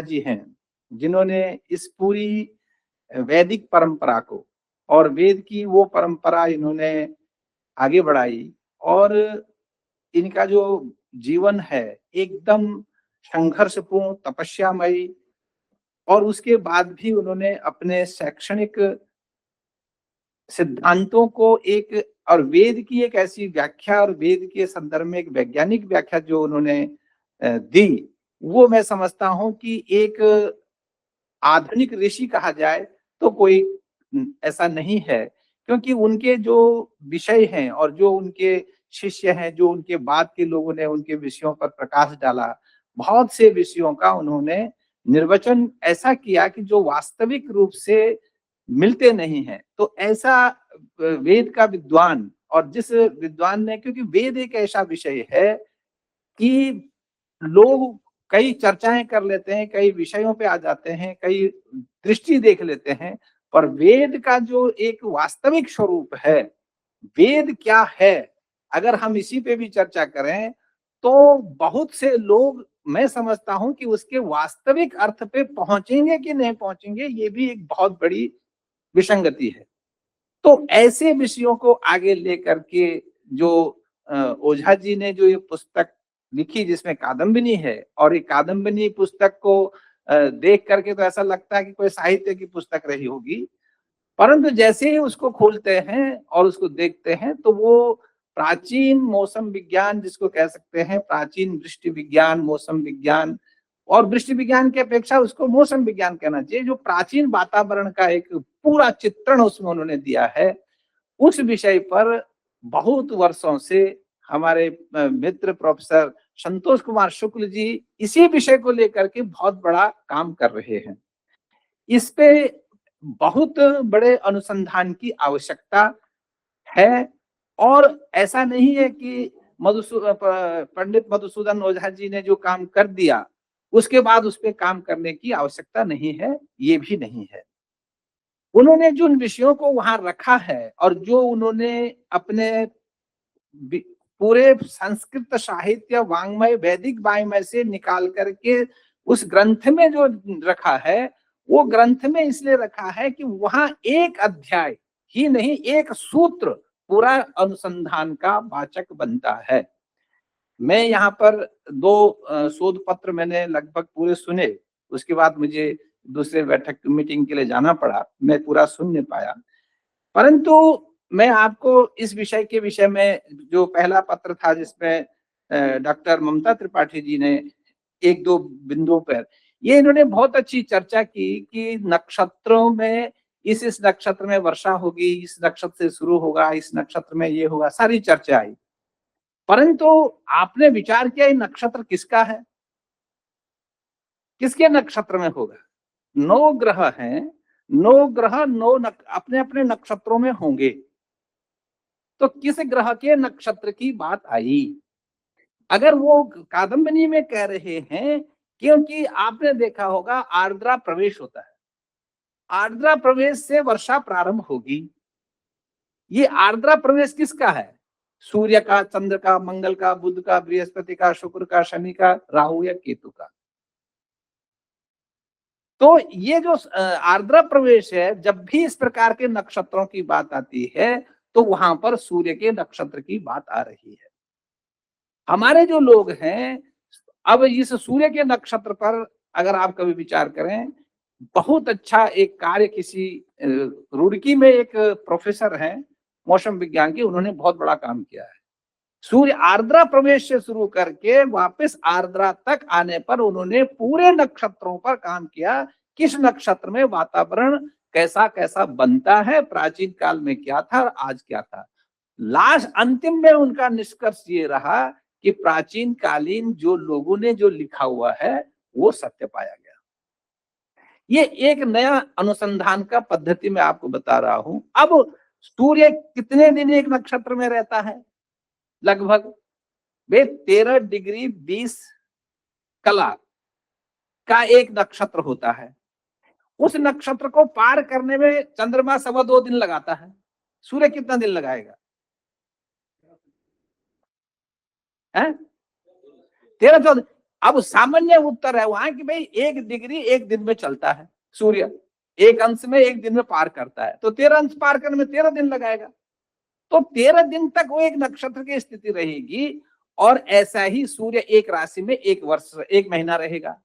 जी हैं, जिन्होंने इस पूरी वैदिक परंपरा को और वेद की वो परंपरा इन्होंने आगे बढ़ाई, और इनका जो जीवन है एकदम संघर्षपूर्ण, तपस्यामयी, और उसके बाद भी उन्होंने अपने शैक्षणिक सिद्धांतों को एक, और वेद की एक ऐसी व्याख्या और वेद के संदर्भ में एक वैज्ञानिक व्याख्या जो उन्होंने दी, वो मैं समझता हूँ कि एक आधुनिक ऋषि कहा जाए तो कोई ऐसा नहीं है, क्योंकि उनके जो विषय हैं और जो उनके शिष्य हैं, जो उनके बाद के लोगों ने उनके विषयों पर प्रकाश डाला, बहुत से विषयों का उन्होंने निर्वचन ऐसा किया कि जो वास्तविक रूप से मिलते नहीं हैं। तो ऐसा वेद का विद्वान, और जिस विद्वान ने, क्योंकि वेद एक ऐसा विषय है कि लोग कई चर्चाएं कर लेते हैं, कई विषयों पे आ जाते हैं, कई दृष्टि देख लेते हैं, पर वेद का जो एक वास्तविक स्वरूप है, वेद क्या है, अगर हम इसी पे भी चर्चा करें तो बहुत से लोग, मैं समझता हूं कि उसके वास्तविक अर्थ पे पहुंचेंगे कि नहीं पहुंचेंगे, ये भी एक बहुत बड़ी विसंगति है। तो ऐसे विषयों को आगे लेकर के जो ओझा जी ने जो ये पुस्तक लिखी, जिसमें कादम्बिनी है, और ये कादम्बिनी पुस्तक को देख करके तो ऐसा लगता है कि कोई साहित्य की पुस्तक रही होगी, परंतु जैसे ही उसको खोलते हैं और उसको देखते हैं तो वो प्राचीन मौसम विज्ञान जिसको कह सकते हैं, प्राचीन वृष्टि विज्ञान, मौसम विज्ञान, और वृष्टि विज्ञान की अपेक्षा उसको मौसम विज्ञान कहना चाहिए, जो प्राचीन वातावरण का एक पूरा चित्रण उसमें उन्होंने दिया है, उस विषय पर बहुत वर्षों से हमारे मित्र प्रोफेसर संतोष कुमार शुक्ल जी इसी विषय को लेकर के बहुत बड़ा काम कर रहे हैं। इस पे बहुत बड़े अनुसंधान की आवश्यकता है, और ऐसा नहीं है कि पंडित मधुसूदन ओझा जी ने जो काम कर दिया उसके बाद उस पे काम करने की आवश्यकता नहीं है, ये भी नहीं है। उन्होंने जिन विषयों को वहां रखा है और जो उन्होंने अपने पूरे संस्कृत साहित्य वाङ्मय, वैदिक वाङ्मय से निकाल करके उस ग्रंथ में जो रखा है, वो ग्रंथ में इसलिए रखा है कि वहां एक अध्याय ही नहीं, एक सूत्र पूरा अनुसंधान का वाचक बनता है। मैं यहाँ पर दो शोध पत्र मैंने लगभग पूरे सुने, उसके बाद मुझे दूसरे बैठक मीटिंग के लिए जाना पड़ा, मैं पूरा सुन नहीं पाया, परंतु मैं आपको इस विषय के विषय में, जो पहला पत्र था जिसमें डॉक्टर ममता त्रिपाठी जी ने एक दो बिंदुओं पर, ये इन्होंने बहुत अच्छी चर्चा की कि नक्षत्रों में इस नक्षत्र में वर्षा होगी, इस नक्षत्र से शुरू होगा, इस नक्षत्र में ये होगा, सारी चर्चा आई, परंतु आपने विचार किया ये नक्षत्र किसका है, किसके नक्षत्र में होगा? 9 ग्रह हैं, 9 ग्रह अपने अपने नक्षत्रों में होंगे, तो किस ग्रह के नक्षत्र की बात आई? अगर वो कादम्बिनी में कह रहे हैं, क्योंकि आपने देखा होगा आर्द्रा प्रवेश होता है, आर्द्रा प्रवेश से वर्षा प्रारंभ होगी। ये आर्द्रा प्रवेश किसका है? सूर्य का, चंद्र का, मंगल का, बुध का, बृहस्पति का, शुक्र का, शनि का, राहु या केतु का। तो ये जो आर्द्रा प्रवेश है, जब भी इस प्रकार के नक्षत्रों की बात आती है तो वहां पर सूर्य के नक्षत्र की बात आ रही है। हमारे जो लोग हैं, अब इस सूर्य के नक्षत्र पर अगर आप कभी विचार करें, बहुत अच्छा एक कार्य किसी रुड़की में एक प्रोफेसर हैं मौसम विज्ञान के, उन्होंने बहुत बड़ा काम किया है। सूर्य आर्द्रा प्रवेश से शुरू करके वापस आर्द्रा तक आने पर उन्होंने पूरे नक्षत्रों पर काम किया, किस नक्षत्र में वातावरण कैसा कैसा बनता है, प्राचीन काल में क्या था और आज क्या था। लास्ट अंतिम में उनका निष्कर्ष ये रहा कि प्राचीन कालीन जो लोगों ने जो लिखा हुआ है वो सत्य पाया गया। ये एक नया अनुसंधान का पद्धति मैं आपको बता रहा हूं। अब सूर्य कितने दिन एक नक्षत्र में रहता है? लगभग वे 13 डिग्री 20 कला का एक नक्षत्र होता है। उस नक्षत्र को पार करने में चंद्रमा 2.25 दिन लगाता है, सूर्य कितना दिन लगाएगा? है 13-14। अब सामान्य उत्तर है वहां कि भाई 1 डिग्री 1 दिन में चलता है, सूर्य 1 अंश में 1 दिन में पार करता है, तो 13 अंश पार करने में 13 दिन लगाएगा। तो 13 दिन तक वो एक नक्षत्र की स्थिति रहेगी और ऐसा ही सूर्य एक राशि में 1 वर्ष 1 महीना रहेगा।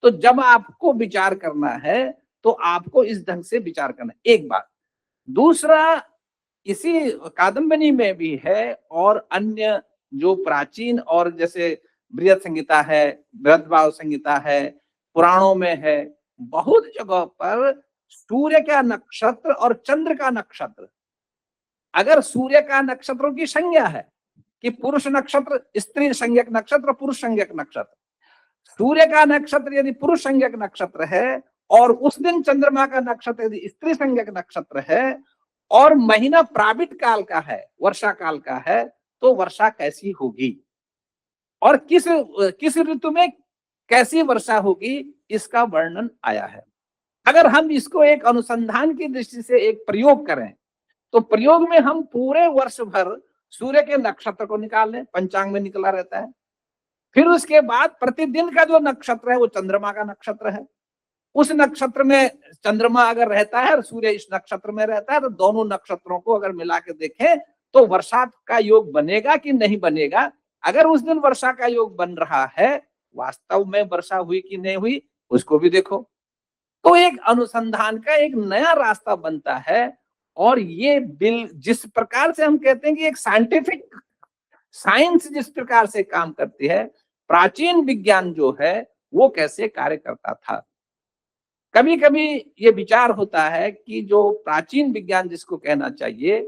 तो जब आपको विचार करना है तो आपको इस ढंग से विचार करना है, एक बात। दूसरा, इसी कादम्बनी में भी है और अन्य जो प्राचीन और जैसे बृहद संहिता है, बृहद्भाव संहिता है, पुराणों में है, बहुत जगह पर सूर्य का नक्षत्र और चंद्र का नक्षत्र, अगर सूर्य का नक्षत्रों की संज्ञा है कि पुरुष नक्षत्र, स्त्री संज्ञक नक्षत्र, पुरुष संज्ञक नक्षत्र, सूर्य का नक्षत्र यदि पुरुष संज्ञक नक्षत्र है और उस दिन चंद्रमा का नक्षत्र यदि स्त्री संज्ञक नक्षत्र है और महीना प्राविट काल का है, वर्षा काल का है, तो वर्षा कैसी होगी और किस ऋतु में कैसी वर्षा होगी, इसका वर्णन आया है। अगर हम इसको एक अनुसंधान की दृष्टि से एक प्रयोग करें तो प्रयोग में हम पूरे वर्ष भर सूर्य के नक्षत्र को निकाल लें, पंचांग में निकला रहता है। फिर उसके बाद प्रतिदिन का जो नक्षत्र है वो चंद्रमा का नक्षत्र है। उस नक्षत्र में चंद्रमा अगर रहता है और सूर्य इस नक्षत्र में रहता है तो दोनों नक्षत्रों को अगर मिला के देखें तो वर्षा का योग बनेगा कि नहीं बनेगा। अगर उस दिन वर्षा का योग बन रहा है, वास्तव में वर्षा हुई कि नहीं हुई उसको भी देखो। तो एक अनुसंधान का एक नया रास्ता बनता है और ये बिल जिस प्रकार से हम कहते हैं कि एक साइंटिफिक साइंस जिस प्रकार से काम करती है, प्राचीन विज्ञान जो है वो कैसे कार्य करता था। कभी कभी ये विचार होता है कि जो प्राचीन विज्ञान जिसको कहना चाहिए,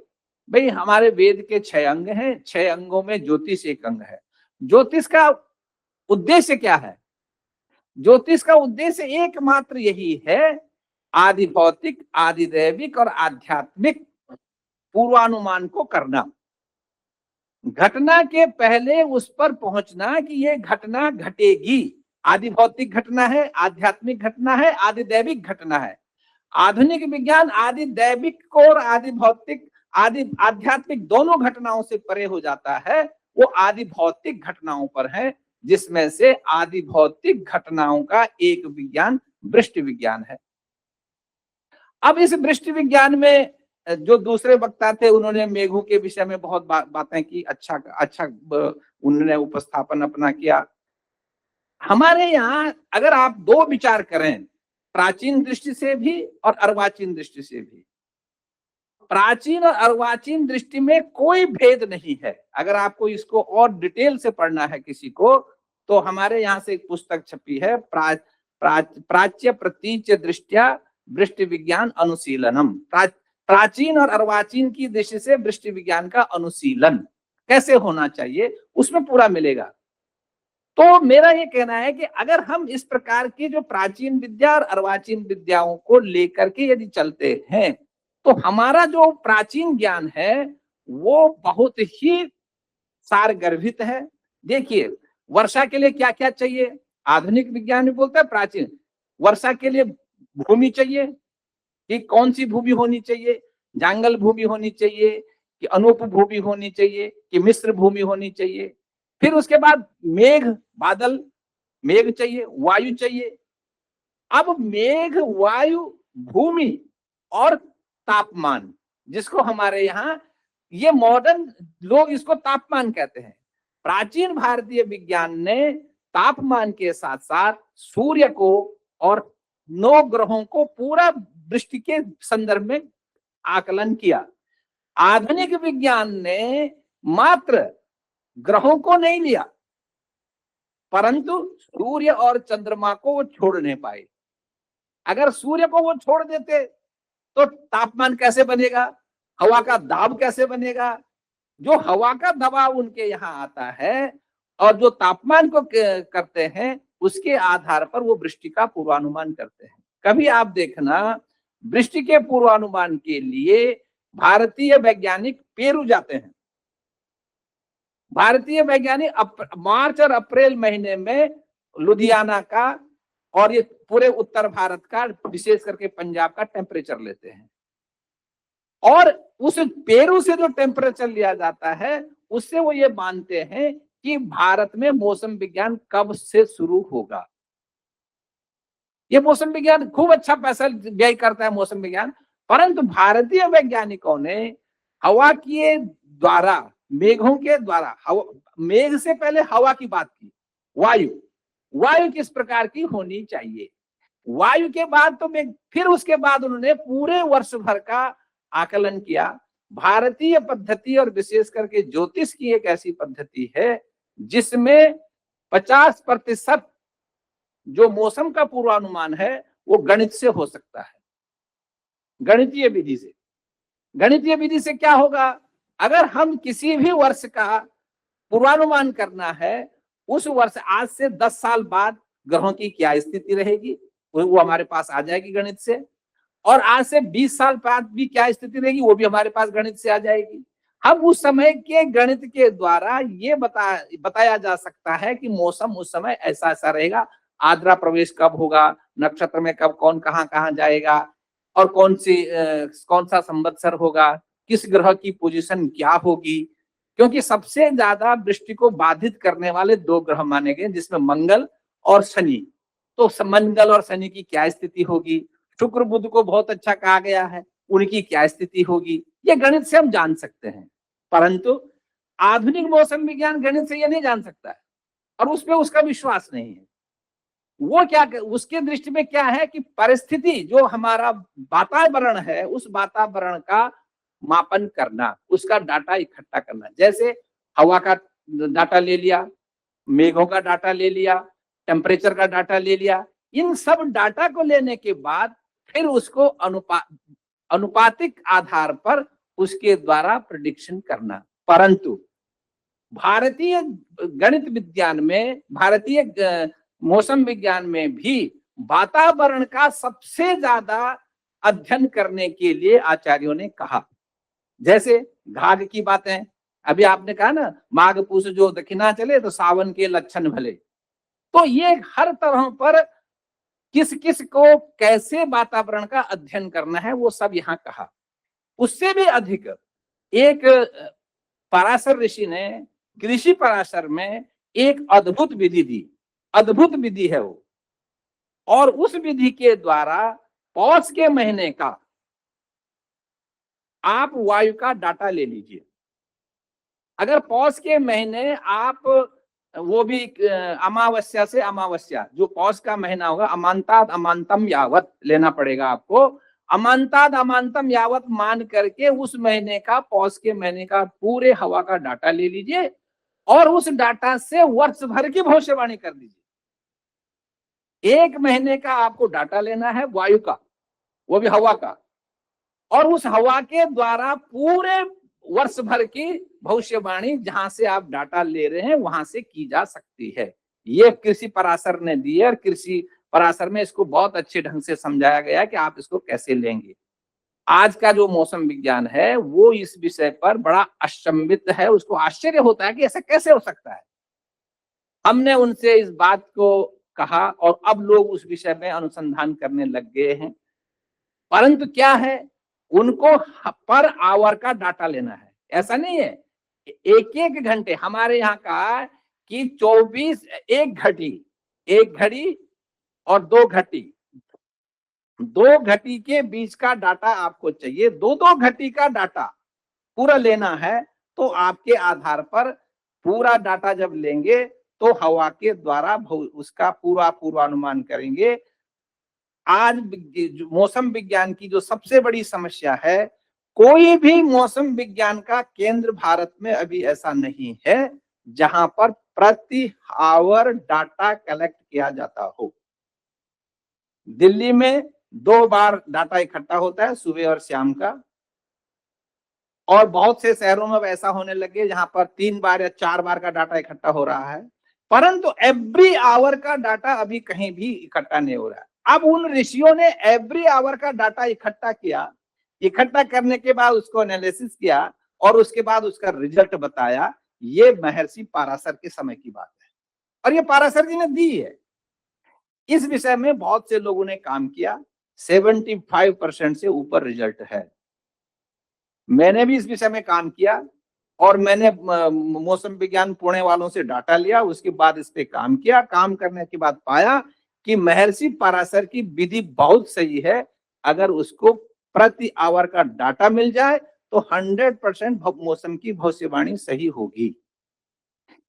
भाई हमारे वेद के 6 अंग हैं, 6 अंगों में ज्योतिष एक अंग है। ज्योतिष का उद्देश्य क्या है? ज्योतिष का उद्देश्य एकमात्र यही है, आदि भौतिक, आदि दैविक और आध्यात्मिक पूर्वानुमान को करना, घटना के पहले उस पर पहुंचना कि ये घटना घटेगी। आदि भौतिक घटना है, आध्यात्मिक घटना है, आदि दैविक घटना है। आधुनिक विज्ञान आदि दैविक को और आदि भौतिक, आदि आध्यात्मिक दोनों घटनाओं से परे हो जाता है, वो आदि भौतिक घटनाओं पर है, जिसमें से आदि भौतिक घटनाओं का एक विज्ञान वृष्टि विज्ञान है। अब इस वृष्टि विज्ञान में जो दूसरे वक्ता थे उन्होंने मेघों के विषय में बहुत बातें की, अच्छा उन्होंने उपस्थापन अपना किया। हमारे यहाँ अगर आप दो विचार करें, प्राचीन दृष्टि से भी और अर्वाचीन दृष्टि से भी, प्राचीन और अर्वाचीन दृष्टि में कोई भेद नहीं है। अगर आपको इसको और डिटेल से पढ़ना है किसी को, तो हमारे यहाँ से एक पुस्तक छपी है, प्राच्य प्रतीच्य दृष्टिया वृष्टि विज्ञान अनुशीलनम। प्राचीन और अर्वाचीन की दृष्टि से वृष्टि विज्ञान का अनुशीलन कैसे होना चाहिए उसमें पूरा मिलेगा। तो मेरा ये कहना है कि अगर हम इस प्रकार की जो प्राचीन विद्या और अर्वाचीन विद्याओं को लेकर के यदि चलते हैं तो हमारा जो प्राचीन ज्ञान है वो बहुत ही सारगर्भित है। देखिए, वर्षा के लिए क्या क्या चाहिए? आधुनिक विज्ञान में बोलता है प्राचीन वर्षा के लिए भूमि चाहिए कि कौन सी भूमि होनी चाहिए, जांगल भूमि होनी चाहिए कि अनूप भूमि होनी चाहिए कि मिश्र भूमि होनी चाहिए। फिर उसके बाद मेघ, बादल, मेघ चाहिए, वायु चाहिए। अब मेघ, वायु, भूमि और तापमान, जिसको हमारे यहाँ ये मॉडर्न लोग इसको तापमान कहते हैं। प्राचीन भारतीय विज्ञान ने तापमान के साथ साथ सूर्य को और 9 ग्रहों को पूरा दृष्टि के संदर्भ में आकलन किया। आधुनिक विज्ञान ने मात्र ग्रहों को नहीं लिया, परंतु सूर्य और चंद्रमा को वो छोड़ नहीं पाए। अगर सूर्य को वो छोड़ देते तो तापमान कैसे बनेगा, हवा का दाब कैसे बनेगा? जो हवा का दबाव उनके यहाँ आता है और जो तापमान को करते हैं उसके आधार पर वो वृष्टि का पूर्वानुमान करते हैं। कभी आप देखना, वृष्टि के पूर्वानुमान के लिए भारतीय वैज्ञानिक पेरू जाते हैं। भारतीय वैज्ञानिक मार्च और अप्रैल महीने में लुधियाना का और ये पूरे उत्तर भारत का, विशेष करके पंजाब का टेम्परेचर लेते हैं और उस पेरू से जो टेम्परेचर लिया जाता है उससे वो ये मानते हैं कि भारत में मौसम विज्ञान कब से शुरू होगा। ये मौसम विज्ञान खूब अच्छा पैसा व्यय करता है मौसम विज्ञान, परंतु भारतीय वैज्ञानिकों ने हवा के द्वारा, मेघों के द्वारा, मेघ से पहले हवा की बात की, वायु, वायु किस प्रकार की होनी चाहिए, वायु के बाद तो मेघ, फिर उसके बाद उन्होंने पूरे वर्ष भर का आकलन किया। भारतीय पद्धति और विशेष करके ज्योतिष की एक ऐसी पद्धति है जिसमें 50% जो मौसम का पूर्वानुमान है वो गणित से हो सकता है, गणितीय विधि से। गणितीय विधि से क्या होगा, अगर हम किसी भी वर्ष का पूर्वानुमान करना है, उस वर्ष आज से 10 साल बाद ग्रहों की क्या स्थिति रहेगी वो हमारे पास आ जाएगी गणित से, और आज से 20 साल बाद भी क्या स्थिति रहेगी वो भी हमारे पास गणित से आ जाएगी। हम उस समय के गणित के द्वारा ये बताया जा सकता है कि मौसम उस समय ऐसा ऐसा रहेगा, आर्द्रा प्रवेश कब होगा, नक्षत्र में कब कौन कहाँ जाएगा, और कौन सा संवत्सर होगा, किस ग्रह की पोजीशन क्या होगी। क्योंकि सबसे ज्यादा वृष्टि को बाधित करने वाले 2 ग्रह माने गए जिसमें मंगल और शनि, तो मंगल और शनि की क्या स्थिति होगी, शुक्र बुध को बहुत अच्छा कहा गया है, उनकी क्या स्थिति होगी, ये गणित से हम जान सकते हैं। परंतु आधुनिक मौसम विज्ञान गणित से ये नहीं जान सकता है, और उस पर उसका विश्वास नहीं है। वो क्या, उसके दृष्टि में क्या है कि परिस्थिति जो हमारा वातावरण है, उस वातावरण का मापन करना, उसका डाटा इकट्ठा करना। जैसे हवा का डाटा ले लिया, मेघों का डाटा ले लिया, टेम्परेचर का डाटा ले लिया, इन सब डाटा को लेने के बाद फिर उसको अनुपातिक आधार पर उसके द्वारा प्रेडिक्शन करना। परंतु भारतीय गणित विज्ञान में, भारतीय मौसम विज्ञान में भी वातावरण का सबसे ज्यादा अध्ययन करने के लिए आचार्यों ने कहा। जैसे घाघ की बातें, अभी आपने कहा ना, माघ पूस जो दक्षिणा चले तो सावन के लक्षण भले, तो ये हर तरह पर किस किस को कैसे वातावरण का अध्ययन करना है वो सब यहाँ कहा। उससे भी अधिक एक पराशर ऋषि ने कृषि पराशर में एक अद्भुत विधि दी, अद्भुत विधि है वो, और उस विधि के द्वारा पौष के महीने का आप वायु का डाटा ले लीजिए। अगर पौष के महीने आप, वो भी अमावस्या से अमावस्या, जो पौष का महीना होगा, अमांताद अमांतम यावत लेना पड़ेगा आपको, अमांताद अमांतम यावत मान करके उस महीने का, पौष के महीने का पूरे हवा का डाटा ले लीजिए, और उस डाटा से वर्ष भर की भविष्यवाणी कर दीजिए। 1 महीने का आपको डाटा लेना है वायु का, वो भी हवा का, और उस हवा के द्वारा पूरे वर्ष भर की भविष्यवाणी जहां से आप डाटा ले रहे हैं वहां से की जा सकती है। ये कृषि पराशर ने दी है, और कृषि पराशर में इसको बहुत अच्छे ढंग से समझाया गया है कि आप इसको कैसे लेंगे। आज का जो मौसम विज्ञान है वो इस विषय पर बड़ा अचंभित है, उसको आश्चर्य होता है कि ऐसा कैसे हो सकता है। हमने उनसे इस बात को कहा और अब लोग उस विषय में अनुसंधान करने लग गए हैं। परंतु क्या है, उनको पर आवर का डाटा लेना है, ऐसा नहीं है 1-1 घंटे। हमारे यहाँ का कि 24, 1 घड़ी और 2 घटी, 2 घटी के बीच का डाटा आपको चाहिए। 2-2 घटी का डाटा पूरा लेना है, तो आपके आधार पर पूरा डाटा जब लेंगे तो हवा के द्वारा उसका पूरा पूर्वानुमान करेंगे। आज मौसम विज्ञान की जो सबसे बड़ी समस्या है, कोई भी मौसम विज्ञान का केंद्र भारत में अभी ऐसा नहीं है जहां पर प्रति आवर डाटा कलेक्ट किया जाता हो। दिल्ली में 2 बार डाटा इकट्ठा होता है, सुबह और शाम का, और बहुत से शहरों में ऐसा होने लगे जहां पर 3 बार या 4 बार का डाटा इकट्ठा हो रहा है। परंतु एवरी आवर का डाटा अभी कहीं भी इकट्ठा नहीं हो रहा है। अब उन ऋषियों ने एवरी आवर का डाटा इकट्ठा किया, इकट्ठा करने के बाद उसको एनालिसिस किया और उसके बाद उसका रिजल्ट बताया। ये महर्षि पाराशर के समय की बात है, और ये पाराशर जी ने दी है। इस विषय में बहुत से लोगों ने काम किया, 75% से ऊपर रिजल्ट है। मैंने भी इस विषय में काम किया, और मैंने मौसम विज्ञान पुणे वालों से डाटा लिया, उसके बाद इस पे काम किया। काम करने के बाद पाया कि महर्षि पराशर की विधि बहुत सही है। अगर उसको प्रति आवर का डाटा मिल जाए तो 100% मौसम की भविष्यवाणी सही होगी।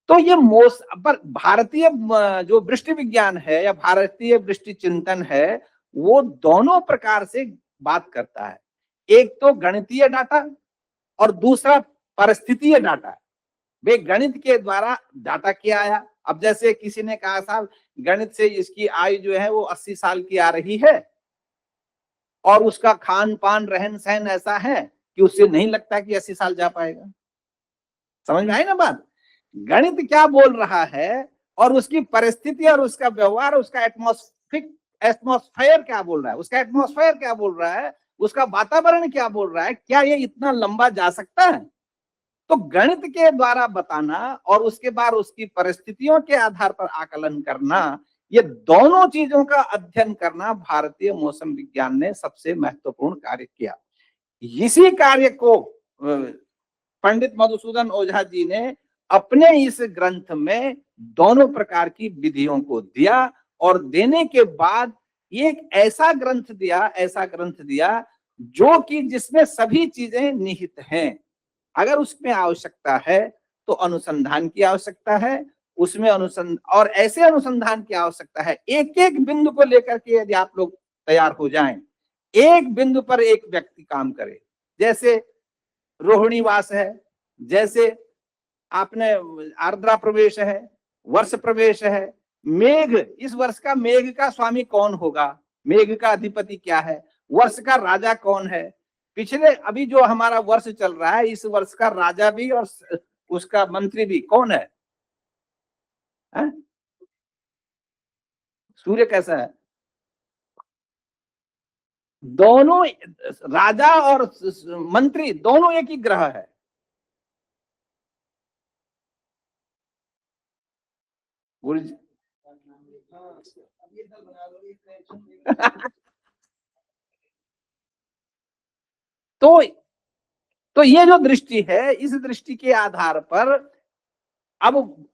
तो ये पर भारतीय जो वृष्टि विज्ञान है या भारतीय वृष्टि चिंतन है, वो दोनों प्रकार से बात करता है। एक तो गणितीय डाटा और दूसरा परिस्थितीय डाटा। वे गणित के द्वारा डाटा क्या आया। अब जैसे किसी ने कहा साहब गणित से इसकी आयु जो है वो 80 साल की आ रही है और उसका खान पान रहन सहन ऐसा है कि उससे नहीं लगता कि 80 साल जा पाएगा। समझ में आई ना बात। गणित क्या बोल रहा है और उसकी परिस्थिति और उसका व्यवहार, उसका एटमॉस्फेयर क्या बोल रहा है, उसका एटमॉस्फेयर क्या बोल रहा है, उसका वातावरण क्या बोल रहा है, क्या ये इतना लंबा जा सकता है। तो गणित के द्वारा बताना और उसके बाद उसकी परिस्थितियों के आधार पर आकलन करना, ये दोनों चीजों का अध्ययन करना भारतीय मौसम विज्ञान ने सबसे महत्वपूर्ण कार्य किया। इसी कार्य को पंडित मधुसूदन ओझा जी ने अपने इस ग्रंथ में दोनों प्रकार की विधियों को दिया और देने के बाद एक ऐसा ग्रंथ दिया जो कि जिसमें सभी चीजें निहित हैं। अगर उसमें आवश्यकता है तो अनुसंधान की आवश्यकता है, उसमें और ऐसे अनुसंधान की आवश्यकता है, एक एक बिंदु को लेकर के यदि आप लोग तैयार हो जाएं, एक बिंदु पर एक व्यक्ति काम करे। जैसे रोहिणीवास है, जैसे आपने आर्द्रा प्रवेश है, वर्ष प्रवेश है, मेघ, इस वर्ष का मेघ का स्वामी कौन होगा, मेघ का अधिपति क्या है, वर्ष का राजा कौन है। पिछले अभी जो हमारा वर्ष चल रहा है, इस वर्ष का राजा भी और उसका मंत्री भी कौन है? सूर्य कैसा है? दोनों राजा और मंत्री दोनों एक ही ग्रह है। तो ये जो दृष्टि है, इस दृष्टि के आधार पर अब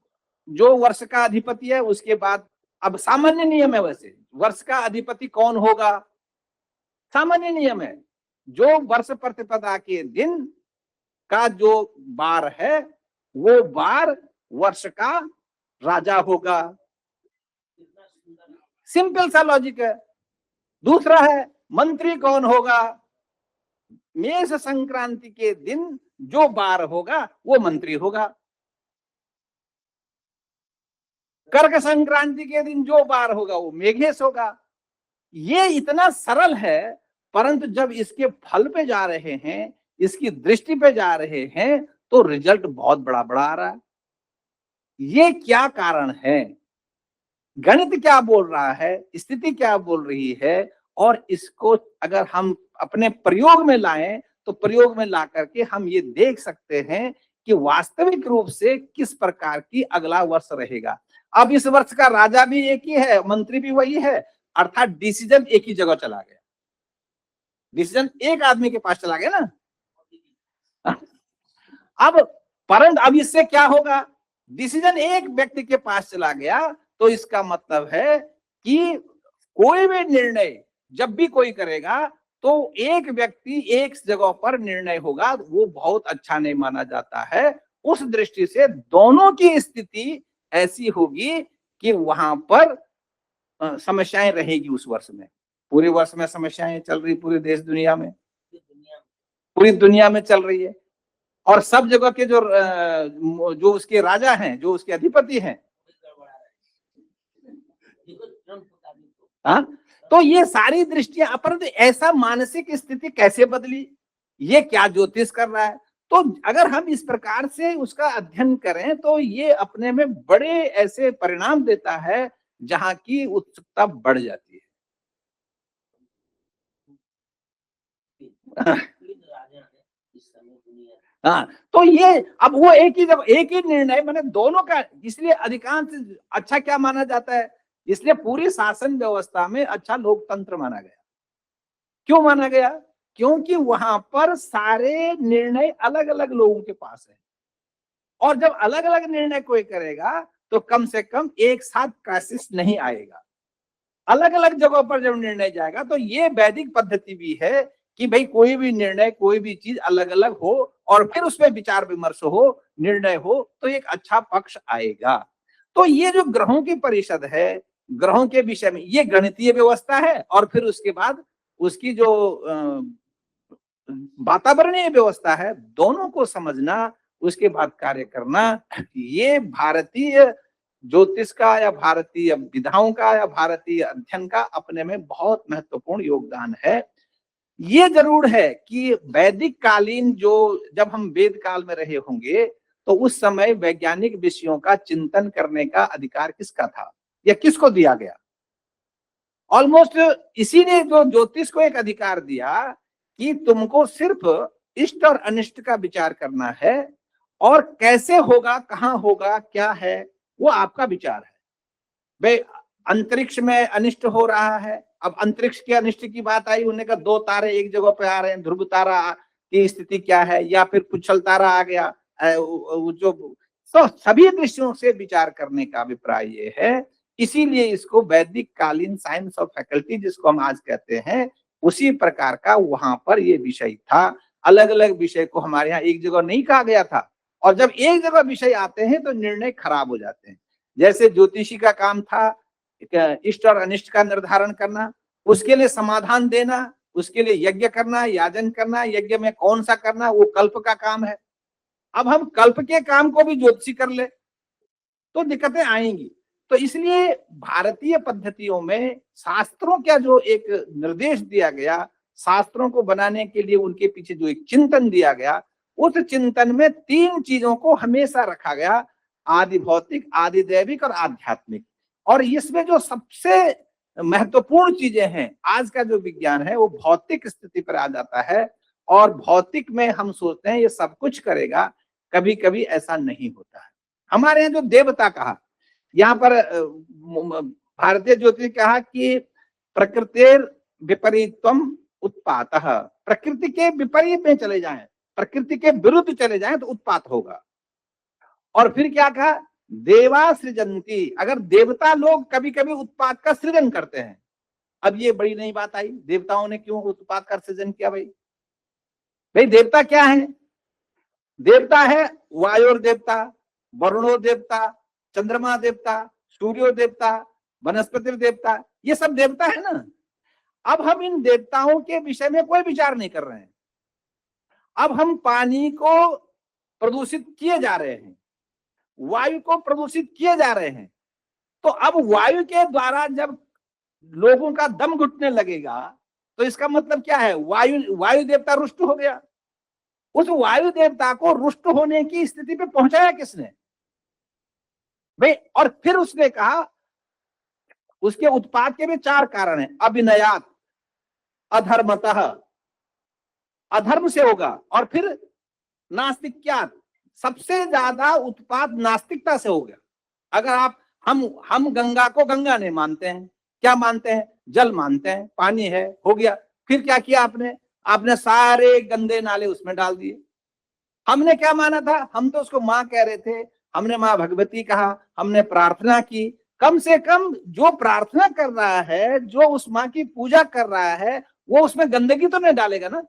जो वर्ष का अधिपति है उसके बाद अब सामान्य नियम है, वैसे वर्ष का अधिपति कौन होगा, सामान्य नियम है, जो वर्ष प्रतिपदा के दिन का जो बार है वो बार वर्ष का राजा होगा। सिंपल सा लॉजिक है। दूसरा है मंत्री कौन होगा, मेष संक्रांति के दिन जो बार होगा वो मंत्री होगा, कर्क संक्रांति के दिन जो बार होगा वो मेघेश होगा। ये इतना सरल है, परंतु जब इसके फल पे जा रहे हैं, इसकी दृष्टि पे जा रहे हैं, तो रिजल्ट बहुत बड़ा बड़ा आ रहा है। ये क्या कारण है, गणित क्या बोल रहा है, स्थिति क्या बोल रही है, और इसको अगर हम अपने प्रयोग में लाएं तो प्रयोग में ला करके हम ये देख सकते हैं कि वास्तविक रूप से किस प्रकार की अगला वर्ष रहेगा। अब इस वर्ष का राजा भी एक ही है, मंत्री भी वही है, अर्थात डिसीजन एक ही जगह चला गया, डिसीजन एक आदमी के पास चला गया ना। अब परंतु अब इससे क्या होगा, डिसीजन एक व्यक्ति के पास चला गया तो इसका मतलब है कि कोई भी निर्णय जब भी कोई करेगा तो एक व्यक्ति एक जगह पर निर्णय होगा, वो बहुत अच्छा नहीं माना जाता है। उस दृष्टि से दोनों की स्थिति ऐसी होगी कि वहां पर समस्याएं रहेगी उस वर्ष में। पूरे वर्ष में समस्याएं चल रही, पूरे देश दुनिया में, पूरी दुनिया में चल रही है, और सब जगह के जो उसके राजा हैं, जो उसके अधिपति हैं, हाँ, तो ये सारी दृष्टियां, परंतु ऐसा मानसिक स्थिति कैसे बदली, ये क्या ज्योतिष कर रहा है। तो अगर हम इस प्रकार से उसका अध्ययन करें तो ये अपने में बड़े ऐसे परिणाम देता है जहां की उत्सुकता बढ़ जाती है। हाँ, तो ये अब वो एक ही निर्णय, मैंने दोनों का, इसलिए अधिकांश अच्छा क्या माना जाता है, इसलिए पूरी शासन व्यवस्था में अच्छा लोकतंत्र माना गया। क्यों माना गया, क्योंकि वहां पर सारे निर्णय अलग अलग लोगों के पास है, और जब अलग अलग निर्णय कोई करेगा तो कम से कम एक साथ क्राइसिस नहीं आएगा। अलग अलग जगहों पर जब निर्णय जाएगा तो ये वैदिक पद्धति भी है कि भाई कोई भी निर्णय, कोई भी चीज अलग अलग हो और फिर उसमें विचार विमर्श हो, निर्णय हो, तो एक अच्छा पक्ष आएगा। तो ये जो ग्रहों की परिषद है, ग्रहों के विषय में ये गणितीय व्यवस्था है और फिर उसके बाद उसकी जो वातावरणीय व्यवस्था है, दोनों को समझना, उसके बाद कार्य करना, ये भारतीय ज्योतिष का या भारतीय विधाओं का या भारतीय अध्ययन का अपने में बहुत महत्वपूर्ण योगदान है। ये जरूर है कि वैदिक कालीन जो जब हम वेद काल में रहे होंगे तो उस समय वैज्ञानिक विषयों का चिंतन करने का अधिकार किसका था या किसको दिया गया? ऑलमोस्ट इसीलिए जो ज्योतिष को एक अधिकार दिया कि तुमको सिर्फ इष्ट और अनिष्ट का विचार करना है और कैसे होगा, कहां होगा, क्या है, वो आपका विचार है। भाई अंतरिक्ष में अनिष्ट हो रहा है, अब अंतरिक्ष के अनिष्ट की बात आई, उन्होंने कहा 2 तारे एक जगह पे आ रहे हैं, ध्रुव तारा की स्थिति क्या है, या फिर पुच्छल तारा आ गया, जो तो सभी दृश्यों से विचार करने का अभिप्राय ये है। इसीलिए इसको वैदिक कालीन साइंस ऑफ फैकल्टी जिसको हम आज कहते हैं, उसी प्रकार का वहां पर ये विषय था। अलग अलग विषय को हमारे यहाँ एक जगह नहीं कहा गया था, और जब एक जगह विषय आते हैं तो निर्णय खराब हो जाते हैं। जैसे ज्योतिषी का काम था इष्ट और अनिष्ट का निर्धारण करना, उसके लिए समाधान देना, उसके लिए यज्ञ करना, याजन करना, यज्ञ में कौन सा करना, वो कल्प का काम है। अब हम कल्प के काम को भी ज्योतिषी कर ले तो दिक्कतें आएंगी। तो इसलिए भारतीय पद्धतियों में शास्त्रों का जो एक निर्देश दिया गया, शास्त्रों को बनाने के लिए उनके पीछे जो एक चिंतन दिया गया, उस चिंतन में 3 चीजों को हमेशा रखा गया, आदि भौतिक, आदि दैविक और आध्यात्मिक। और इसमें जो सबसे महत्वपूर्ण चीजें हैं, आज का जो विज्ञान है वो भौतिक स्थिति पर आ जाता है, और भौतिक में हम सोचते हैं ये सब कुछ करेगा, कभी कभी ऐसा नहीं होता है। हमारे यहाँ जो देवता कहा, यहाँ पर भारतीय ज्योतिष कहा कि प्रकृतिर विपरीतम उत्पातः, प्रकृति के विपरीत में चले जाएं, प्रकृति के विरुद्ध चले जाएं तो उत्पात होगा। और फिर क्या कहा, देवा सृजंती, अगर देवता लोग कभी कभी उत्पात का सृजन करते हैं। अब ये बड़ी नई बात आई, देवताओं ने क्यों उत्पात का सृजन किया? भाई देवता क्या है? देवता है वायु देवता, वरुणो देवता, चंद्रमा देवता, सूर्यो देवता, वनस्पति देवता, ये सब देवता है ना। अब हम इन देवताओं के विषय में कोई विचार नहीं कर रहे हैं। अब हम पानी को प्रदूषित किए जा रहे हैं, वायु को प्रदूषित किए जा रहे हैं, तो अब वायु के द्वारा जब लोगों का दम घुटने लगेगा तो इसका मतलब क्या है? वायु देवता रुष्ट हो गया। उस वायु देवता को रुष्ट होने की स्थिति पे पहुंचाया किसने भाई? और फिर उसने कहा उसके उत्पाद के भी 4 कारण हैं। अभिनयात, अधर्मतः, अधर्म से होगा, और फिर नास्तिक्यात, सबसे ज्यादा उत्पाद नास्तिकता से हो गया। अगर आप हम गंगा को गंगा नहीं मानते हैं, क्या मानते हैं? जल मानते हैं, पानी है, हो गया। फिर क्या किया आपने सारे गंदे नाले उसमें डाल दिए। हमने क्या माना था? हम तो उसको माँ कह रहे थे, हमने माँ भगवती कहा, हमने प्रार्थना की। कम से कम जो प्रार्थना कर रहा है, जो उस माँ की पूजा कर रहा है, वो उसमें गंदगी तो नहीं डालेगा ना।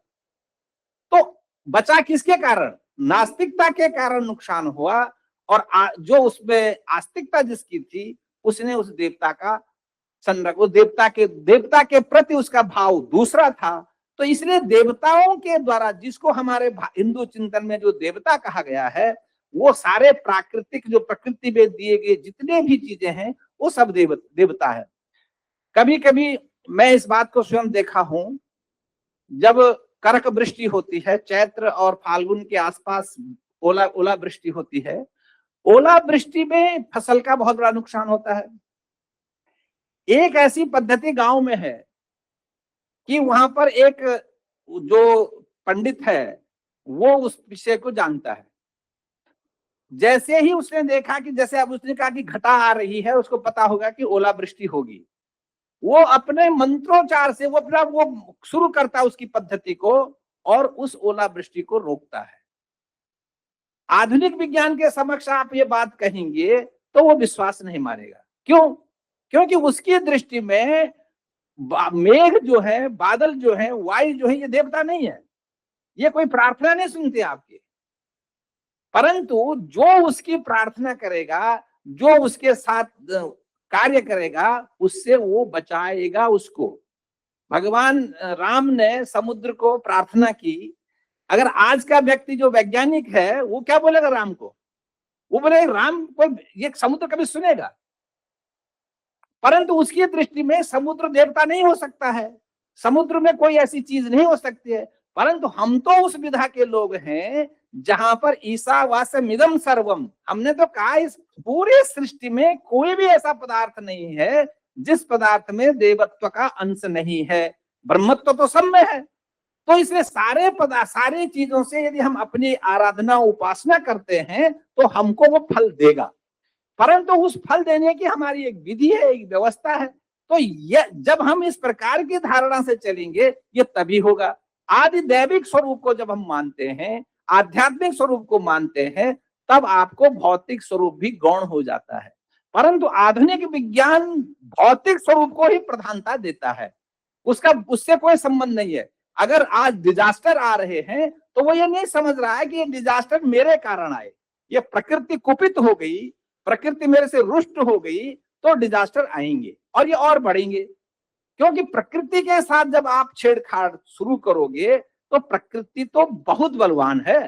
तो बचा किसके कारण? नास्तिकता के कारण नुकसान हुआ, और जो उसमें आस्तिकता जिसकी थी, उसने उस देवता का उस देवता के प्रति उसका भाव दूसरा था। तो इसलिए देवताओं के द्वारा, जिसको हमारे हिंदू चिंतन में जो देवता कहा गया है, वो सारे प्राकृतिक, जो प्रकृति में दिए गए जितने भी चीजें हैं, वो सब देवता है। कभी कभी मैं इस बात को स्वयं देखा हूं, जब करक वृष्टि होती है, चैत्र और फाल्गुन के आसपास ओला वृष्टि होती है, ओला वृष्टि में फसल का बहुत बड़ा नुकसान होता है। एक ऐसी पद्धति गांव में है कि वहां पर एक जो पंडित है वो उस विषय को जानता है। जैसे ही उसने देखा कि जैसे अब उसने कहा कि घटा आ रही है, उसको पता होगा कि ओलावृष्टि होगी, वो अपने मंत्रोच्चार से वो शुरू करता है उसकी पद्धति को, और उस ओलावृष्टि को रोकता है। आधुनिक विज्ञान के समक्ष आप ये बात कहेंगे तो वो विश्वास नहीं मानेगा। क्यों? क्योंकि उसकी दृष्टि में मेघ जो है, बादल जो है, वायु जो है, ये देवता नहीं है, ये कोई प्रार्थना नहीं सुनते आपके। परंतु जो उसकी प्रार्थना करेगा, जो उसके साथ कार्य करेगा, उससे वो बचाएगा उसको। भगवान राम ने समुद्र को प्रार्थना की। अगर आज का व्यक्ति जो वैज्ञानिक है, वो क्या बोलेगा राम को? वो बोलेगा राम को ये समुद्र कभी सुनेगा? परंतु उसकी दृष्टि में समुद्र देवता नहीं हो सकता है, समुद्र में कोई ऐसी चीज नहीं हो सकती है। परंतु हम तो उस विधा के लोग हैं जहां पर ईशावास्यमिदं सर्वम, हमने तो कहा इस पूरी सृष्टि में कोई भी ऐसा पदार्थ नहीं है जिस पदार्थ में देवत्व का अंश नहीं है, ब्रह्मत्व तो सब में है। तो इसलिए सारे पदार्थ, सारी चीजों से यदि हम अपनी आराधना उपासना करते हैं तो हमको वो फल देगा। परंतु उस फल देने की हमारी एक विधि है, एक व्यवस्था है। तो ये जब हम इस प्रकार की धारणा से चलेंगे, ये तभी होगा। आदि दैविक स्वरूप को जब हम मानते हैं, आध्यात्मिक स्वरूप को मानते हैं, तब आपको भौतिक स्वरूप भी गौण हो जाता है। परंतु आधुनिक विज्ञान भौतिक स्वरूप को ही प्रधानता देता है, उसका उससे कोई संबंध नहीं है। अगर आज डिजास्टर आ रहे हैं तो वो ये नहीं समझ रहा है कि ये डिजास्टर मेरे कारण आए, ये प्रकृति कुपित हो गई, प्रकृति मेरे से रुष्ट हो गई तो डिजास्टर आएंगे और ये और बढ़ेंगे। क्योंकि प्रकृति के साथ जब आप छेड़छाड़ शुरू करोगे तो प्रकृति तो बहुत बलवान है।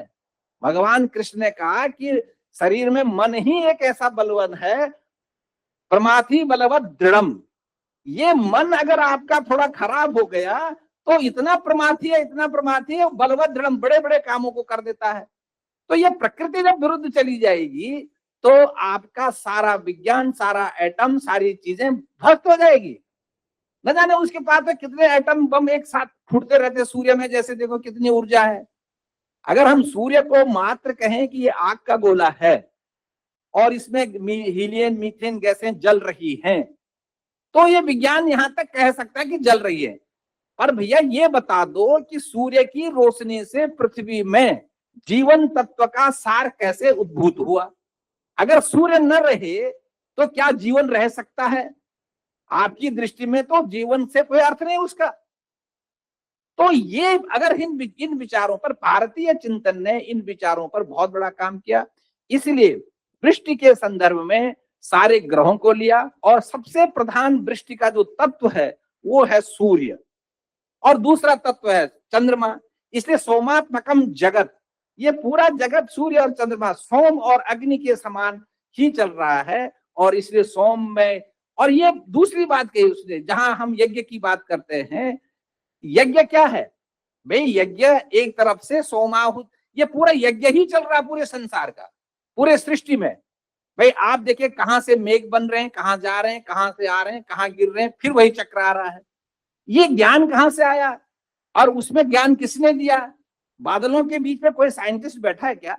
भगवान कृष्ण ने कहा कि शरीर में मन ही एक ऐसा बलवान है, प्रमाथि बलवत दृढ़म। ये मन अगर आपका थोड़ा खराब हो गया तो इतना प्रमाथी है, इतना प्रमाथी है, बलवत दृढ़म, बड़े बड़े कामों को कर देता है। तो ये प्रकृति जब विरुद्ध चली जाएगी तो आपका सारा विज्ञान, सारा एटम, सारी चीजें ध्वस्त हो जाएगी। न जाने उसके पास में कितने एटम बम एक साथ फूटते रहते सूर्य में, जैसे देखो कितनी ऊर्जा है। अगर हम सूर्य को मात्र कहें कि ये आग का गोला है और इसमें हीलियम मीथेन गैसें जल रही हैं, तो ये विज्ञान यहां तक कह सकता है कि जल रही है। पर भैया ये बता दो कि सूर्य की रोशनी से पृथ्वी में जीवन तत्व का सार कैसे उद्भूत हुआ? अगर सूर्य न रहे तो क्या जीवन रह सकता है? आपकी दृष्टि में तो जीवन से कोई अर्थ नहीं उसका। तो ये अगर इन विचारों पर, भारतीय चिंतन ने इन विचारों पर बहुत बड़ा काम किया। इसलिए वृष्टि के संदर्भ में सारे ग्रहों को लिया और सबसे प्रधान वृष्टि का जो तत्व है वो है सूर्य और दूसरा तत्व है चंद्रमा। इसलिए सोमात्मकम जगत, ये पूरा जगत सूर्य और चंद्रमा, सोम और अग्नि के समान ही चल रहा है। और इसलिए सोम में, और ये दूसरी बात कही उसने, जहां हम यज्ञ की बात करते हैं, यज्ञ क्या है भाई? यज्ञ एक तरफ से सोमाहुत, ये पूरा यज्ञ ही चल रहा है पूरे संसार का, पूरे सृष्टि में। भाई आप देखिए कहां से मेघ बन रहे हैं, कहां जा रहे हैं, कहां से आ रहे हैं, कहां गिर रहे हैं, फिर वही चक्र आ रहा है। ये ज्ञान कहां से आया और उसमें ज्ञान किसने दिया? बादलों के बीच में कोई साइंटिस्ट बैठा है क्या?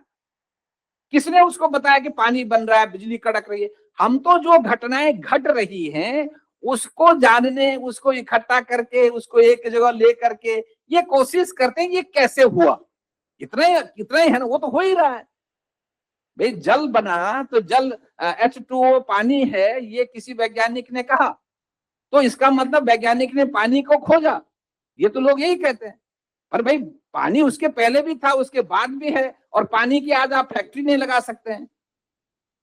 किसने उसको बताया कि पानी बन रहा है, बिजली कड़क रही है? हम तो जो घटनाएं घट रही हैं उसको जानने, उसको इकट्ठा करके, उसको एक जगह ले करके ये कोशिश करते हैं ये कैसे हुआ। इतना ही है ना, वो तो हो ही रहा है। भाई जल बना तो जल H2O पानी है, ये किसी वैज्ञानिक ने कहा तो इसका मतलब वैज्ञानिक ने पानी को खोजा, ये तो लोग यही कहते हैं। पर भाई पानी उसके पहले भी था, उसके बाद भी है, और पानी की आज आप फैक्ट्री नहीं लगा सकते हैं।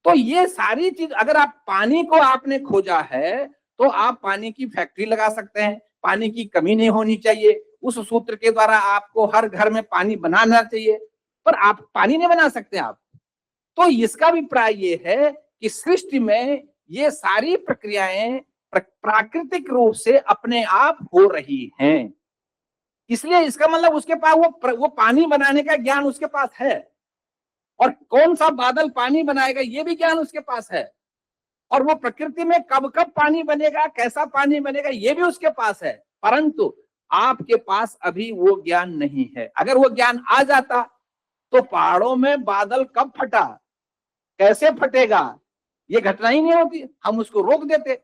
तो ये सारी चीज, अगर आप पानी को आपने खोजा है तो आप पानी की फैक्ट्री लगा सकते हैं, पानी की कमी नहीं होनी चाहिए, उस सूत्र के द्वारा आपको हर घर में पानी बनाना चाहिए, पर आप पानी नहीं बना सकते आप। तो इसका अभिप्राय ये है कि सृष्टि में ये सारी प्रक्रियाएं प्राकृतिक रूप से अपने आप हो रही हैं। इसलिए इसका मतलब उसके पास वो पानी बनाने का ज्ञान उसके पास है, और कौन सा बादल पानी बनाएगा ये भी ज्ञान उसके पास है, और वो प्रकृति में कब कब पानी बनेगा, कैसा पानी बनेगा ये भी उसके पास है। परंतु आपके पास अभी वो ज्ञान नहीं है। अगर वो ज्ञान आ जाता तो पहाड़ों में बादल कब फटा, कैसे फटेगा, ये घटना ही नहीं होती, हम उसको रोक देते।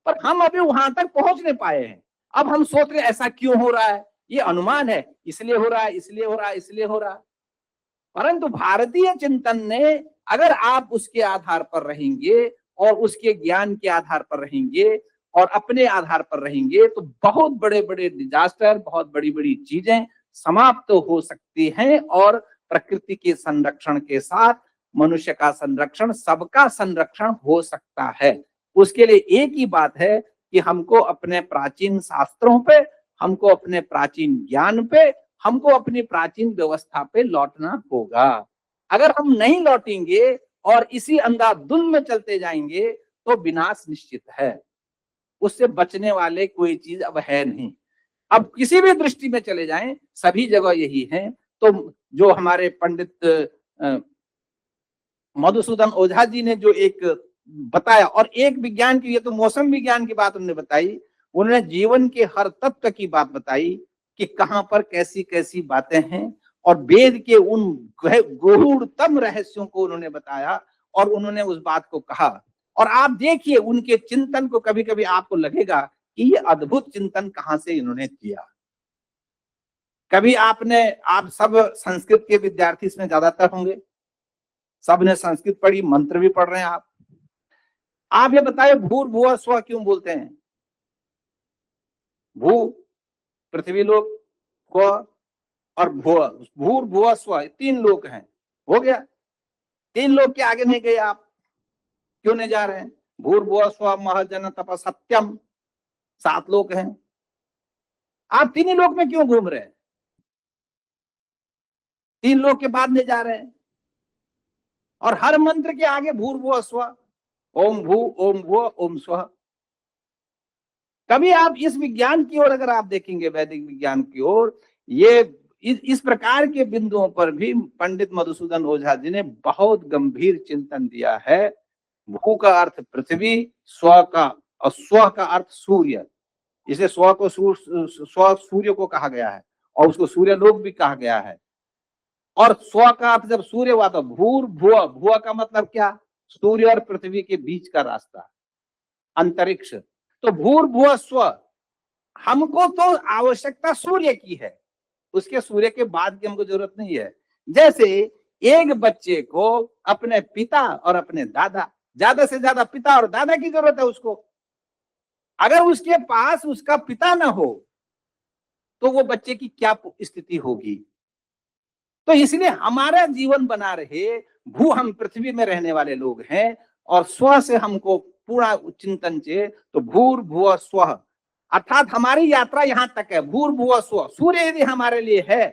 पर हम अभी वहां तक पहुंच नहीं पाए हैं। अब हम सोच रहे ऐसा क्यों हो रहा है, ये अनुमान है, इसलिए हो रहा है, इसलिए हो रहा है, इसलिए हो रहा है। परंतु भारतीय चिंतन ने, अगर आप उसके आधार पर रहेंगे और उसके ज्ञान के आधार पर रहेंगे और अपने आधार पर रहेंगे, तो बहुत बड़े बड़े डिजास्टर, बहुत बड़ी बड़ी चीजें समाप्त हो सकती हैं और प्रकृति के संरक्षण के साथ मनुष्य का संरक्षण, सबका संरक्षण हो सकता है। उसके लिए एक ही बात है कि हमको अपने प्राचीन शास्त्रों पे, हमको अपने प्राचीन ज्ञान पे, हमको अपनी प्राचीन व्यवस्था पे लौटना होगा। अगर हम नहीं लौटेंगे और इसी अंधाधुंध में चलते जाएंगे तो विनाश निश्चित है। उससे बचने वाले कोई चीज अब है नहीं। अब किसी भी दृष्टि में चले जाएं, सभी जगह यही है। तो जो हमारे पंडित मधुसूदन ओझा जी ने जो एक बताया, और एक विज्ञान की, ये तो मौसम विज्ञान की बात उन्होंने बताई, उन्होंने जीवन के हर तत्व की बात बताई कि कहां पर कैसी कैसी बातें हैं, और वेद के उन गूढ़तम रहस्यों को उन्होंने बताया और उन्होंने उस बात को कहा। और आप देखिए उनके चिंतन को, कभी कभी आपको लगेगा कि ये अद्भुत चिंतन कहां से इन्होंने किया। कभी आप सब संस्कृत के विद्यार्थी इसमें ज्यादातर होंगे, सबने संस्कृत पढ़ी, मंत्र भी पढ़ रहे हैं आप ये बताइए भूर्भुवः स्वः क्यों बोलते हैं? भू पृथ्वी लोक, स्व और भुव, भूर्भुवः स्वः, 3 लोक हैं। हो गया, 3 लोक के आगे नहीं गए आप, क्यों नहीं जा रहे हैं? भूर्भुवः स्वः महजन तप सत्यम, 7 लोक हैं। आप 3 ही लोक में क्यों घूम रहे हैं? 3 लोक के बाद नहीं जा रहे हैं। और हर मंत्र के आगे भूर्भुवः स्वः, ओम भू ओम भुव ओम स्वः। कभी आप इस विज्ञान की ओर अगर आप देखेंगे, वैदिक विज्ञान की ओर, ये इस प्रकार के बिंदुओं पर भी पंडित मधुसूदन ओझा जी ने बहुत गंभीर चिंतन दिया है। भू का अर्थ पृथ्वी, स्व का और स्व का अर्थ सूर्य, इसे स्व को स्व सूर्य को कहा गया है और उसको सूर्य लोक भी कहा गया है। और स्व का अर्थ जब सूर्य हुआ तो भूर्भुव, भुव का मतलब क्या? सूर्य और पृथ्वी के बीच का रास्ता, अंतरिक्ष। तो भूर्भुव स्व, हमको तो आवश्यकता सूर्य की है, उसके सूर्य के बाद की हमको जरूरत नहीं है। जैसे एक बच्चे को अपने पिता और अपने दादा, ज्यादा से ज्यादा पिता और दादा की जरूरत है उसको। अगर उसके पास उसका पिता ना हो तो वो बच्चे की क्या स्थिति होगी? तो इसलिए हमारा जीवन बना रहे, भू हम पृथ्वी में रहने वाले लोग हैं और स्व से हमको पूरा चिंतन चाहिए। तो भूर्भुवः स्वः, अर्थात हमारी यात्रा यहां तक है। भूर्भुवः स्वः, सूर्य यदि हमारे लिए है,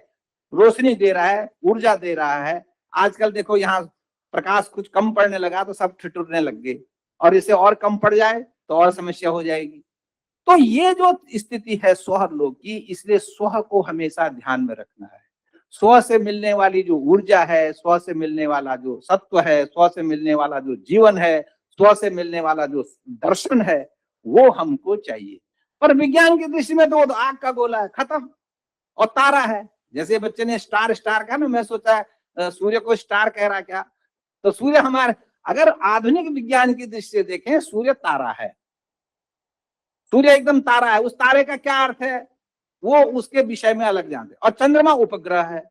रोशनी दे रहा है, ऊर्जा दे रहा है। आजकल देखो यहाँ प्रकाश कुछ कम पड़ने लगा तो सब ठिठुरने लग गए, और इसे और कम पड़ जाए तो और समस्या हो जाएगी। तो ये जो स्थिति है स्व लोक की, इसलिए स्व को हमेशा ध्यान में रखना है। स्व से मिलने वाली जो ऊर्जा है, स्व से मिलने वाला जो सत्व है, स्व से मिलने वाला जो जीवन है, स्व से मिलने वाला जो दर्शन है, वो हमको चाहिए। पर विज्ञान की दृष्टि में तो आग का गोला है, खत्म, और तारा है। जैसे बच्चे ने स्टार स्टार कहा ना, मैं सोचा सूर्य को स्टार कह रहा क्या? तो सूर्य हमारे, अगर आधुनिक विज्ञान की दृष्टि से देखें, सूर्य तारा है, सूर्य एकदम तारा है। उस तारे का क्या अर्थ है वो उसके विषय में अलग जानते। और चंद्रमा उपग्रह है।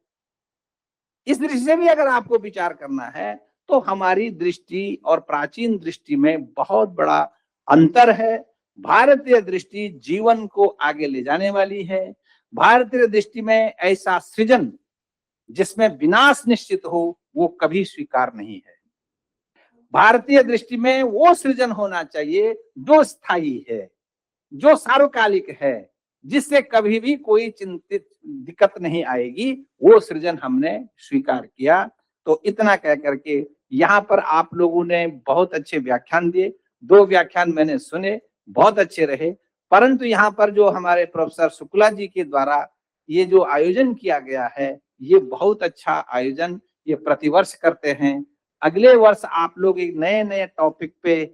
इस दृष्टि से भी अगर आपको विचार करना है तो हमारी दृष्टि और प्राचीन दृष्टि में बहुत बड़ा अंतर है। भारतीय दृष्टि जीवन को आगे ले जाने वाली है। भारतीय दृष्टि में ऐसा सृजन जिसमें विनाश निश्चित हो वो कभी स्वीकार नहीं है। भारतीय दृष्टि में वो सृजन होना चाहिए जो स्थायी है, जो सार्वकालिक है, जिससे कभी भी कोई चिंतित दिक्कत नहीं आएगी। वो सृजन हमने स्वीकार किया। तो इतना कह करके यहाँ पर आप लोगों ने बहुत अच्छे व्याख्यान दिए। 2 व्याख्यान मैंने सुने, बहुत अच्छे रहे। परंतु यहाँ पर जो हमारे प्रोफेसर शुक्ला जी के द्वारा ये जो आयोजन किया गया है, ये बहुत अच्छा आयोजन ये प्रतिवर्ष करते हैं। अगले वर्ष आप लोग एक नए नए टॉपिक पे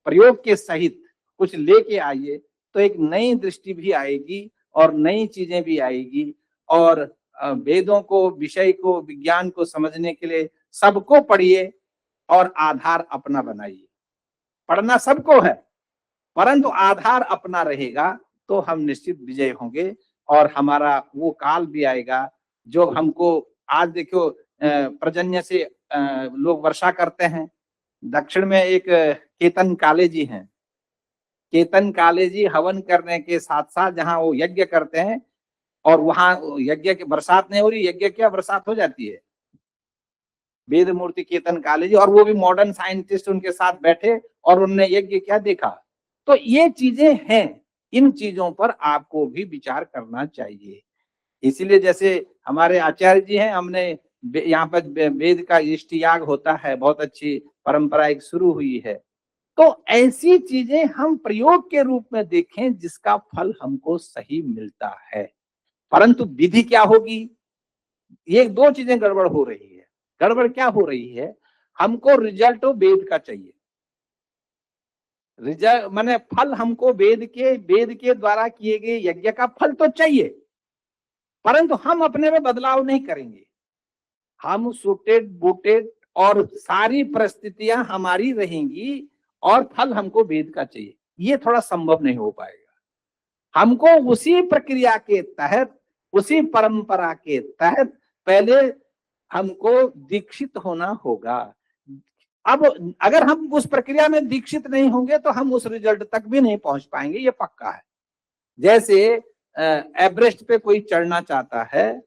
प्रयोग के सहित कुछ लेके आइए, तो एक नई दृष्टि भी आएगी और नई चीजें भी आएगी। और वेदों को, विषय को, विज्ञान को समझने के लिए सबको पढ़िए और आधार अपना बनाइए। पढ़ना सबको है, परंतु आधार अपना रहेगा तो हम निश्चित विजय होंगे। और हमारा वो काल भी आएगा जो हमको, आज देखो पर्जन्य से लोग वर्षा करते हैं। दक्षिण में एक केतन काले जी हैं। केतन काले जी हवन करने के साथ-साथ जहाँ वो यज्ञ करते हैं और वहाँ यज्ञ की बरसात नहीं हो रही, यज्ञ क्या बरसात हो जाती है। वेद मूर्ति केतन काले जी, और वो भी मॉडर्न साइंटिस्ट उनके साथ बैठे और उन्होंने यज्ञ क्या देखा। तो ये चीजें हैं, इन चीजों पर आपको भी विचार करना चाहिए। इसीलिए जैसे हमारे आचार्य जी हैं, हमने यहाँ पर वेद का इष्टयाग होता है, बहुत अच्छी परंपरा एक शुरू हुई है। तो ऐसी चीजें हम प्रयोग के रूप में देखें जिसका फल हमको सही मिलता है। परंतु विधि क्या होगी, ये दो चीजें गड़बड़ हो रही है। गड़बड़ क्या हो रही है, हमको रिजल्ट तो वेद का चाहिए। रिजल्ट माने फल हमको वेद के द्वारा किए गए यज्ञ का फल तो चाहिए, परंतु हम अपने में बदलाव नहीं करेंगे। हम सूटेड बूटेड और सारी परिस्थितियां हमारी रहेंगी और फल हमको वेद का चाहिए, ये थोड़ा संभव नहीं हो पाएगा। हमको उसी प्रक्रिया के तहत, उसी परंपरा के तहत पहले हमको दीक्षित होना होगा। अब अगर हम उस प्रक्रिया में दीक्षित नहीं होंगे तो हम उस रिजल्ट तक भी नहीं पहुंच पाएंगे, ये पक्का है। जैसे एवरेस्ट पे कोई चढ़ना चाहता है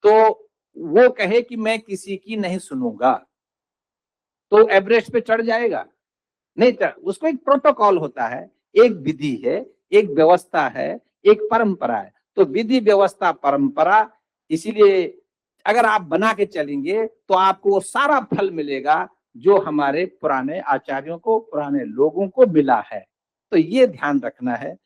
तो वो कहे कि मैं किसी की नहीं सुनूंगा, तो एवरेस्ट पे चढ़ जाएगा? नहीं चढ़। उसको एक प्रोटोकॉल होता है, एक विधि है, एक व्यवस्था है, एक परंपरा है। तो विधि व्यवस्था परंपरा, इसीलिए अगर आप बना के चलेंगे तो आपको वो सारा फल मिलेगा जो हमारे पुराने आचार्यों को, पुराने लोगों को मिला है। तो ये ध्यान रखना है।